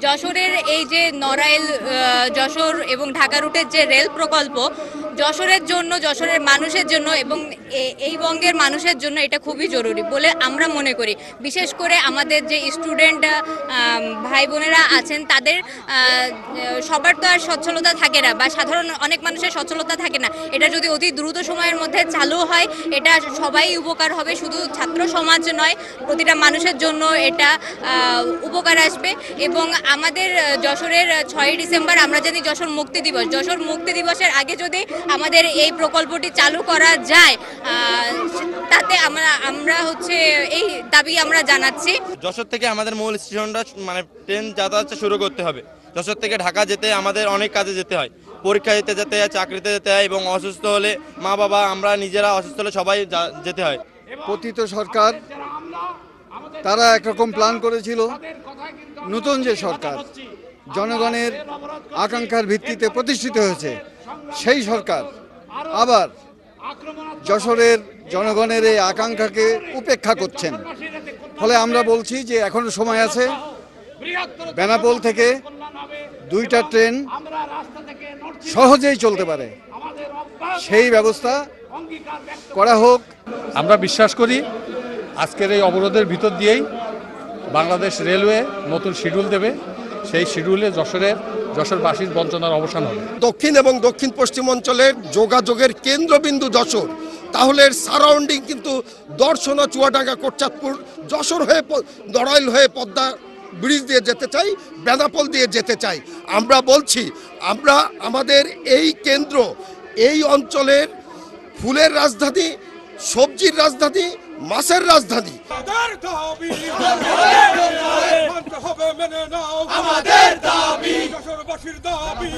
যশোরের এই যে নড়াইল যশোর এবং ঢাকা রুটের যে রেল প্রকল্প যশোরের জন্য, যশোরের মানুষের জন্য এবং এই বঙ্গের মানুষের জন্য এটা খুবই জরুরি বলে আমরা মনে করি। বিশেষ করে আমাদের যে স্টুডেন্ট ভাই বোনেরা আছেন তাদের সবার তো আর সচ্ছলতা থাকে না, বা সাধারণ অনেক মানুষের সচ্ছলতা থাকে না। এটা যদি অতি দ্রুত সময়ের মধ্যে চালু হয় এটা সবাই উপকার হবে, শুধু ছাত্র সমাজ নয়, প্রতিটা মানুষের জন্য এটা উপকার আসবে। এবং আমাদের যশোরের 6ই ডিসেম্বর আমরা জানি যশোর মুক্তি দিবস। যশোর মুক্তি দিবসের আগে যদি আমাদের এই প্রকল্পটি চালু করা যায় তাতে আমরা হচ্ছে এই দাবি আমরা জানাচ্ছি। যশোর থেকে আমাদের মূল স্টেশনটা মানে ট্রেন যাতায়াত শুরু করতে হবে। যশোর থেকে ঢাকা যেতে আমাদের অনেক কাজে যেতে হয়, পরীক্ষা দিতে যেতে হয়, চাকরিতে যেতে হয়, এবং অসুস্থ হলে মা বাবা আমরা নিজেরা অসুস্থ হলে সবাই যেতে হয়। পতিত সরকার তারা একরকম প্ল্যান করেছিল, নতুন যে সরকার জনগণের আকাঙ্ক্ষার ভিত্তিতে প্রতিষ্ঠিত হয়েছে সেই সরকার আবার যশোরের জনগণের এই আকাঙ্ক্ষাকে উপেক্ষা করছেন। ফলে আমরা বলছি যে এখনো সময় আছে, বেনাপোল থেকে 2টা ট্রেন সহজেই চলতে পারে, সেই ব্যবস্থা করা হোক। আমরা বিশ্বাস করি আজকের এই অবরোধের ভিতর দিয়েই বাংলাদেশ রেলওয়ে নতুন শিডিউল দেবে, সেই শিডিউলে যশোরবাসীর বঞ্চনার অবসান হবে। দক্ষিণ এবং দক্ষিণ পশ্চিম অঞ্চলের যোগাযোগের কেন্দ্রবিন্দু যশোর, তাহলে সারাউন্ডিং কিন্তু দর্শনা, চুয়াডাঙ্গা, কোটচাঁদপুর, যশোর হয়ে নড়াইল হয়ে পদ্মা ব্রিজ দিয়ে যেতে চাই, বেনাপোল দিয়ে যেতে চাই। আমরা বলছি আমরা আমাদের এই কেন্দ্র, এই অঞ্চলের ফুলের রাজধানী, সবজির রাজধানী, মাছের রাজধানী। আমাদের দাবি যশোরবাসীর দাবি।